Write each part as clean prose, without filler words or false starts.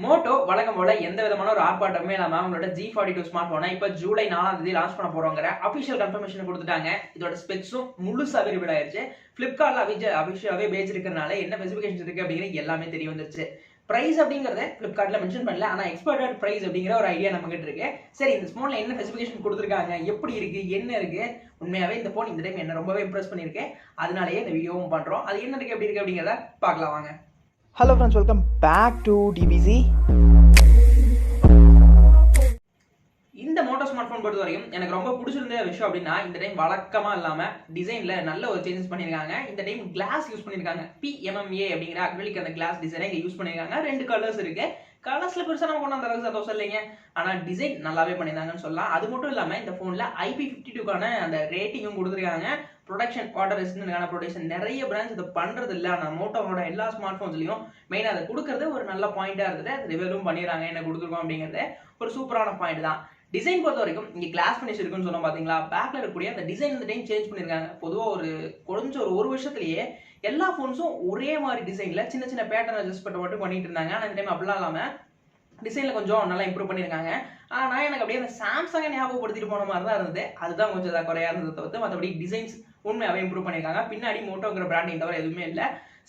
Moto வழக்கம் போல எந்த விதமான ஒரு ஆர்ப்பாட்டமே இல்லாம அவங்களோட g42 ஸ்மார்ட் போனை இப்ப ஜூலை 4ஆம் தேதி லான்ச் பண்ண போறோங்கிற அபிஷியல் கன்ஃபர்மேஷன் கொடுத்துட்டாங்க. இதோட ஸ்பெக்ஸும் முழுசாவே ரிவீல் ஆயிருச்சு. பிளிப்கார்ட்ல அபிஷியலாவே பேஜ் இருக்கறனால என்ன ஸ்பெசிஃபிகேஷன்ஸ் இருக்கு அப்படிங்கிறது எல்லாமே தெரிய வந்துருச்சு. பிரைஸ் அப்படிங்கறத பிளிப்கார்ட்ல மென்ஷன் பண்ணல, ஆனா எக்ஸ்பெக்டட் பிரைஸ் அப்படிங்கிற ஒரு ஐடியா நம்ம கிட்ட இருக்கு. சரி, இந்த ஸ்மார்ட்ல என்ன ஸ்பெசிஃபிகேஷன் கொடுத்திருக்காங்க, எப்படி இருக்கு, என்ன இருக்கு, உண்மையாவே இந்த போன் இந்த டைம் என்ன ரொம்பவே இம்ப்ரெஸ் பண்ணிருக்கு. அதனாலேயே இந்த வீடியோவும் பண்றோம். அது என்ன இருக்கு எப்படி இருக்கு அப்படிங்கறத பார்க்கலாம் வாங்க. Hello friends, welcome back to DBZ. இந்த மோட்டோ ஸ்மார்ட் போன் பொறுத்த வரைக்கும் எனக்கு ரொம்ப பிடிச்சிருந்த விஷயம் அப்படின்னா இந்த டைம் வழக்கமா இல்லாம டிசைன்ல நல்ல ஒரு சேஞ்சஸ் பண்ணிருக்காங்க. இந்த டைம் கிளாஸ் யூஸ் பண்ணிருக்காங்க. PMMA அப்படிங்கிற அக்ரிலிக் அந்த கிளாஸ் டிசைனை இங்க யூஸ் பண்ணிருக்காங்க. ரெண்டு கலர்ஸ் இருக்கு. கலர்ஸ்ல பெருசா நம்ம கொண்டு அந்த அளவுக்கு சந்தோஷம் இல்லைங்க, ஆனா டிசைன் நல்லாவே பண்ணிருந்தாங்கன்னு சொல்லலாம். அது மட்டும் இல்லாம இந்த போன்ல IP52க்கான அந்த ரேட்டிங்கும் கொடுத்துருக்காங்க. ப்ரொடக்ஷன் வாட்டர் ரெசிஸ்டன்ட்கான ப்ரொடக்ஷன் நிறைய பிராண்ட்ஸ் இதை பண்றது இல்ல, ஆனா மோட்டோவோட எல்லா ஸ்மார்ட் போன்ஸ்லயும் மெயினா அதை கொடுக்கறது ஒரு நல்ல பாயிண்டா இருந்தது. அது ரிவலும் பண்ணிடுறாங்க, என்ன கொடுத்துருக்கோம் அப்படிங்கிறது ஒரு சூப்பரான பாயிண்ட் தான். டிசைன் பொறுத்த வரைக்கும் இங்க கிளாஸ் ஃபினிஷ் இருக்குன்னு சொன்னோம் பாத்தீங்களா, பேக்ல இருக்கக்கூடிய அந்த டிசைன் இந்த டைம் சேஞ்ச் பண்ணிருக்காங்க. பொதுவா கொஞ்சம் ஒரு வருஷத்துலயே எல்லா போன்ஸும் ஒரே மாதிரி டிசைன்ல சின்ன சின்ன பேட்டர்ன் அட்ஜஸ்ட் மட்டும் பண்ணிட்டு இருந்தாங்க. ஆனா இந்த டைம் அப்படிலாம் இல்லாம டிசைன்ல கொஞ்சம் நல்லா இம்ப்ரூவ் பண்ணிருக்காங்க. ஆனா எனக்கு அப்படியே அந்த சாம்சங்கை ஞாபகப்படுத்திட்டு போன மாதிரி தான் இருந்தது. அதுதான் கொஞ்சம் குறையா இருந்ததை தவிர்த்து மற்றபடி டிசைன்ஸ் உண்மையாவே இம்ப்ரூவ் பண்ணிருக்காங்க. பின்னாடி மோட்டோங்கிற பிராண்டிங் தவிர எதுவுமே இல்ல.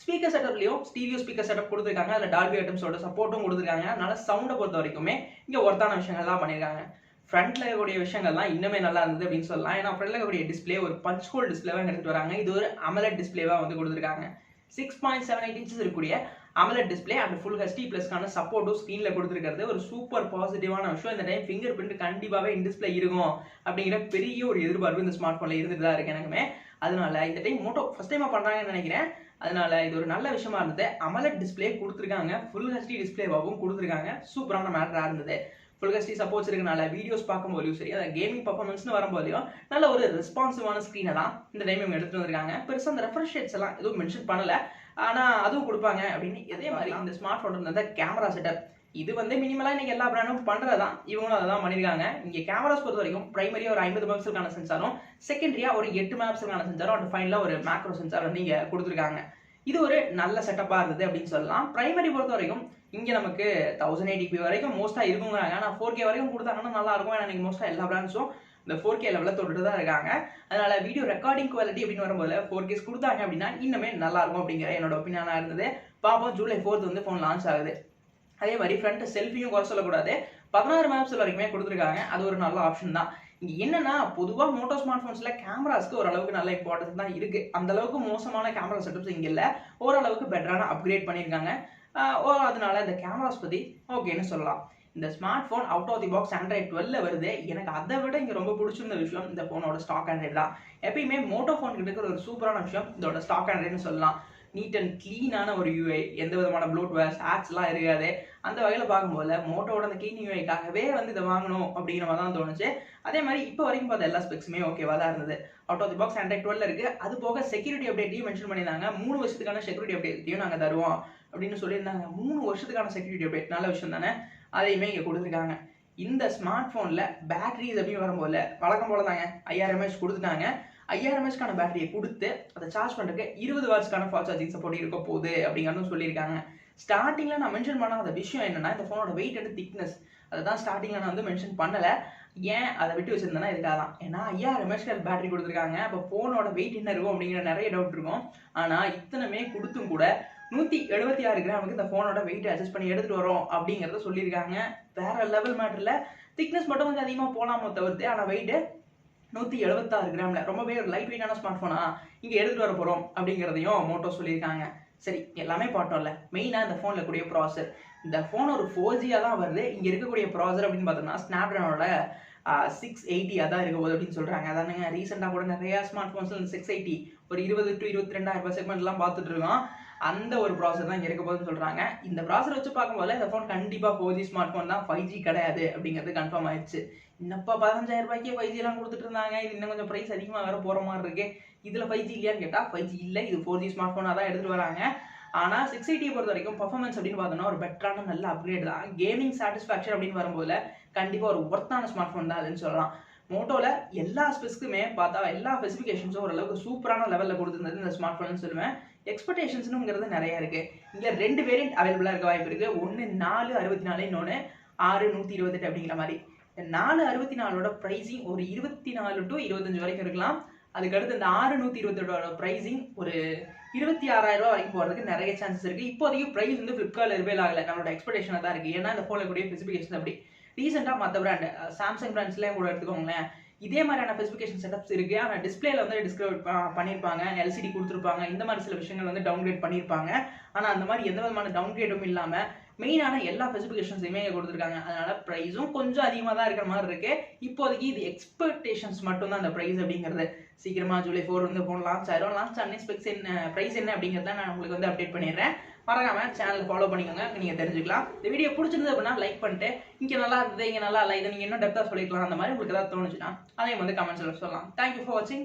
ஸ்பீக்கர் செட்டப்லயும் ஸ்டீரியோ ஸ்பீக்கர் செட்டப் கொடுத்துருக்காங்க. அதுல டால்பி அட்டம்ஸோட சப்போர்ட்டும் கொடுத்துருக்காங்க. அதனால சவுண்டை பொறுத்த வரைக்குமே இங்க ஒர்த்தான விஷயங்கள் தான் பண்ணிருக்காங்க. ஃப்ரண்ட்ல இருக்கக்கூடிய விஷயங்கள்லாம் இன்னுமே நல்லா இருந்தது அப்படின்னு சொல்லலாம். ஏன்னா ஃப்ரண்ட்ல இருக்கக்கூடிய டிஸ்பிளே ஒரு பஞ்ச் ஹோல் டிஸ்பிளேவா எடுத்துட்டு வராங்க. இது ஒரு AMOLED டிஸ்பிளேவா வந்து கொடுத்துருக்காங்க. 6.78 இன்ச்சஸ் இருக்கக்கூடிய AMOLED display and full HD பிளஸ்க்கான சப்போர்ட்டும் ஸ்கிரீன்ல கொடுத்துருக்கிறது ஒரு சூப்பர் பாசிட்டிவான விஷயம். இந்த டைம் ஃபிங்கர் பிரிண்ட் கண்டிப்பாவே இன் டிஸ்பிளே இருக்கும் அப்படிங்கிற பெரிய ஒரு எதிர்பார்ப்பு இந்த ஸ்மார்ட் போன்ல இருந்துட்டு தான் இருக்கு எனக்குமே. அதனால இந்த டைம் மோட்டோ ஃபர்ஸ்ட் டைமா பண்றாங்கன்னு நினைக்கிறேன். அதனால இது ஒரு நல்ல விஷயமா இருந்தது. AMOLED டிஸ்பிளே கொடுத்துருக்காங்க, ஃபுல் HD டிஸ்பிளேவாகவும் கொடுத்துருக்காங்க. சூப்பரான மேட்டரா இருந்தது. ஃபுல் HD சப்போர்ட்ஸ் இருக்கனால வீடியோஸ் பார்க்கும்போதும் சரி, அதாவது கேமிங் பர்ஃபார்மன்ஸ்னு வரும்போதையும் நல்ல ஒரு ரெஸ்பான்சிவான ஸ்க்ரீனை தான் இந்த டைம் இவங்க எடுத்துட்டு வந்திருக்காங்க. பெருசாக அந்த ரெஃப்ரெஷ் ரேட்ஸ் எல்லாம் எதுவும் மென்ஷன் பண்ணல, ஆனா அதுவும் கொடுப்பாங்க அப்படின்னு. இதே மாதிரி இந்த ஸ்மார்ட் போன் இருந்த கேமரா செட்டப் இது வந்து மினிமலா இன்னைக்கு எல்லா பிராண்டும் பண்றதுதான், இவங்களும் அதை தான் பண்ணிருக்காங்க. இங்க கேமராஸ் பொறுத்த வரைக்கும் பிரைமரியா ஒரு 50 மெகாபிக்சலுக்கான சென்சாரும், செகண்டரியா ஒரு 8 மெகாபிக்சலுக்கான சென்சாரும், அண்ட் ஃபைனலா ஒரு மேக்ரோ சென்சார் வந்து இங்க கொடுத்துருக்காங்க. இது ஒரு நல்ல செட்டப்பா இருந்தது அப்படின்னு சொல்லலாம். பிரைமரி பொறுத்த வரைக்கும் இங்க நமக்கு 1080p வரைக்கும் மோஸ்டா இருக்குங்கிறாங்க. ஆனா 4K வரைக்கும் கொடுத்தாங்கன்னா நல்லா இருக்கும். ஏன்னா நீங்க மோஸ்டா எல்லா பிராண்ட்ஸும் இந்த 4K லெவலில் தொட்டுட்டு தான் இருக்காங்க. அதனால வீடியோ ரெக்கார்டிங் குவாலிட்டி அப்படின்னு வரும்போது 4K கொடுத்தாங்க அப்படின்னா இன்னுமே நல்லா இருக்கும் அப்படிங்கிற என்னோட ஒப்பீனியனா இருந்தது. பாப்போம், ஜூலை 4 வந்து போன் லான்ச் ஆகுது. அதே மாதிரி ஃப்ரண்ட் செல்ஃபியும் குறை சொல்லக்கூடாது, 16 மெகாபிக்சல் வரைக்குமே கொடுத்துருக்காங்க. அது ஒரு நல்ல ஆப்ஷன் தான். இங்க என்னன்னா பொதுவா மோட்டோ ஸ்மார்ட் போன்ஸ்ல கேமராஸ்க்கு ஓரளவுக்கு நல்ல இம்பார்ட்டன்ஸ் தான் இருக்கு. அந்த அளவுக்கு மோசமான கேமரா செட்டப்ஸ் இங்க இல்ல, ஓரளவுக்கு பெட்டரான அப்கிரேட் பண்ணிருக்காங்க. அதனால இந்த கேமராஸ் பத்தி ஓகேன்னு சொல்லலாம். இந்த smart phone out of the box Android 12 வருது. எனக்கு அதை விட இங்க ரொம்ப பிடிச்சிருந்த விஷயம் இந்த போனோட ஸ்டாக் Android தான். எப்பயுமே மோட்டோ போன் கிட்ட இருக்கிற ஒரு சூப்பரான விஷயம் இதோட ஸ்டாக் Androidனு சொல்லலாம். நீட் அண்ட் கிளீனான ஒரு UI, எந்த விதமான ப்ளோட்வேர்ஸ் ஆட்ஸ் எல்லாம் இருக்காது. அந்த வகையில பார்க்கும்போது மோட்டோட அந்த கிளீன் UIக்காகவே வந்து இதை வாங்கணும் அப்படிங்கிற மாதிரி தான் தோணுச்சு. அதே மாதிரி இப்போ வரைக்கும் பார்த்த எல்லா ஸ்பெக்ஸுமே ஓகேவா தான் இருந்தது. Out of the box Android 12 இருக்கு. அது போக செக்யூரிட்டி அப்டேட்டையும் மென்ஷன் பண்ணியிருந்தாங்க. 3 வருஷத்துக்கான செக்யூரிட்டி அப்டேட்டையும் நாங்க தருவோம் அப்படின்னு சொல்லியிருந்தாங்க. 3 வருஷத்துக்கான செக்யூரிட்டி அப்டேட் நல்ல விஷயம் தானே, அதையுமே இங்க கொடுத்துருக்காங்க. இந்த ஸ்மார்ட் போன்ல பேட்டரிஸ் அப்படின்னு வரும்போது வழக்கம் போல தாங்க 5000 mAh கொடுத்துட்டாங்க. 5000 mAhக்கான பேட்டரியை கொடுத்து அதை சார்ஜ் பண்றதுக்கு 20 வாட்ஸ்க்கான ஃபாஸ்ட் சார்ஜிங் சப்போர்ட் இருக்க போகுது அப்படிங்கிறதும் சொல்லியிருக்காங்க. ஸ்டார்டிங்ல நான் மென்ஷன் பண்ணாத விஷயம் என்னன்னா இந்த போனோட வெயிட் அண்ட் திக்னஸ். அதுதான் ஸ்டார்டிங்ல நான் வந்து மென்ஷன் பண்ணல. ஏன் அதை விட்டு வச்சிருந்தேன்னா இதுக்காக தான். ஏன்னா 5000 mAh பேட்டரி கொடுத்துருக்காங்க. அப்போ போனோட வெயிட் என்ன இருக்கும் அப்படிங்கிற நிறைய டவுட் இருக்கும். ஆனா இத்தனைமே கொடுத்தும் கூட 176 கிராமுக்கு இந்த போனோட வெயிட் அட்ஜஸ்ட் பண்ணி எடுத்துட்டு வரோம் அப்படிங்கறத சொல்லியிருக்காங்க. வேற லெவல் மேட்டர்ல திக்னஸ் மட்டும் கொஞ்சம் அதிகமா போலாமோ தவிர்த்து, ஆனா வெயிட் 176 கிராம்ல ரொம்பவே ஒரு லைட் வெயிட்டான ஸ்மார்ட் போனா இங்க எடுத்துட்டு வர போறோம் அப்படிங்கிறதையும் மோட்டோ சொல்லியிருக்காங்க. சரி, எல்லாமே பார்த்தோம்ல. மெயினா இந்த போன்ல கூடிய ப்ராசஸர், இந்த போன் ஒரு 4G தான் வருது. இங்க இருக்கக்கூடிய ப்ராசஸர் அப்படின்னு பார்த்தோம்னா ஸ்னாப்டிராகனோட 680 அதான் இருக்க போகுது அப்படின்னு சொல்றாங்க. அதானுங்க ரீசெண்டா கூட நிறைய ஸ்மார்ட் போன்ஸ்ல 680 ஒரு 20 to 22,000 செக்மெண்ட் எல்லாம் பார்த்துட்டு இருக்கோம். அந்த ஒரு ப்ராசஸர் தான் இங்க இருக்க போகுதுன்னு சொல்றாங்க. இந்த ப்ராசஸர் வச்சு பார்க்கும்போது இந்த போன் கண்டிப்பா 4G ஸ்மார்ட் போன் தான், 5G கிடையாது அப்படிங்கிறது கன்ஃபார்ம் ஆயிடுச்சு. இன்னப்பா 15,000 ரூபாய்க்கே 5G எல்லாம் கொடுத்துட்டு இருந்தாங்க. இது இன்னும் கொஞ்சம் பிரைஸ் அதிகமா வேற போற மாதிரி இருக்கு. இதுல 5G இல்லையான்னு கேட்டா 5G இல்ல, இது 4G ஸ்மார்ட் போனா தான் எடுத்துட்டு வராங்க. ஆனா 680 பொறுத்த வரைக்கும் பர்ஃபார்மன்ஸ் அப்படின்னு பார்த்தோம்னா ஒரு பெட்டரான நல்ல அப்கிரேட் தான். கேமிங் சாட்டிஸ்ஃபேக்ஷன் அப்படின்னு வரும்போது கண்டிப்பா ஒரு ஒர்த்தான ஸ்மார்ட் போன் தான் அதுன்னு சொல்லலாம். மோட்டோல எல்லா ஸ்பெஸ்க்குமே பார்த்தா எல்லா ஸ்பெசிஃபிகேஷன்ஸும் ஓரளவுக்கு சூப்பரான லெவலில் கொடுத்துருந்தது இந்த ஸ்மார்ட் போன் சொல்லுவேன். எக்ஸ்பெக்டேஷன்ஸ்னுங்கிறது நிறைய இருக்கு. இங்க 2 வேரியன்ட் அவைலபிளா இருக்க வாய்ப்பு இருக்கு. ஒன்னு 464, இன்னொன்னு 6128 அப்படிங்கிற மாதிரி. 464ஓட பிரைசிங் ஒரு 24 to 25 வரைக்கும் இருக்கலாம். அதுக்கடுத்து இந்த 6128ஓட பிரைசிங் ஒரு 26,000 ரூபாய் வரைக்கும் போறதுக்கு நிறைய சான்சஸ் இருக்கு. இப்போதைக்கு பிரைஸ் வந்து Flipkartல ரிவீல் ஆகல. நம்மளோட எக்ஸ்பெக்டேஷனா தான் இருக்கு. ஏன்னா இந்த போன்ல கூடிய ஸ்பெசிஃபிகேஷன் அப்படி. ரீசெண்டா மற்ற பிராண்ட் சாம்சங் பிராண்ட்ஸ்லயே கூட எடுத்துக்கோங்களேன், இதே மாதிரியான ஸ்பெசிஃபிகேஷன் செட்டப்ஸ் இருக்கு. ஆனா டிஸ்பிளேல வந்து டிஸ்கிரைப் பண்ணிருப்பாங்க, எல்சிடி கொடுத்துருப்பாங்க, இந்த மாதிரி சில விஷயங்கள் வந்து டவுன்கிரேட் பண்ணிருப்பாங்க. ஆனா அந்த மாதிரி எந்த விதமான டவுன்கிரேடும் இல்லாம மெயினான எல்லா ஸ்பெசிஃபிகேஷன்ஸையுமே கொடுத்துருக்காங்க. அதனால பிரைஸும் கொஞ்சம் அதிகமாக தான் இருக்கிற மாதிரி இருக்கு. இப்போதைக்கு இது எக்ஸ்பெக்டேஷன்ஸ் மட்டும் தான் அந்த பிரைஸ் அப்படிங்கிறது. சீக்கிரமா ஜூலை 4 வந்து போன் லான்ச் ஆயிரும். லான்ச் ஆன ஸ்பெக்ஸ் என்ன, பிரைஸ் என்ன அப்படிங்கிறத நான் உங்களுக்கு வந்து அப்டேட் பண்ணிடுறேன். மறக்காம சேனல் ஃபாலோ பண்ணிக்கோங்க, நீங்க தெரிஞ்சுக்கலாம். இந்த வீடியோ பிடிச்சிருந்தது அப்படின்னா லைக் பண்ணிட்டு, இங்க நல்லா இருந்தது, இங்க நல்லா இல்லை, இதை நீங்க இன்னும் டெப்தா சொல்லிக்கலாம், அந்த மாதிரி உங்களுக்கு ஏதாவது தோணுச்சுன்னா அதையும் வந்து கமெண்ட்ஸ்ல சொல்லலாம். தேங்க்யூ ஃபார் வாட்சிங்.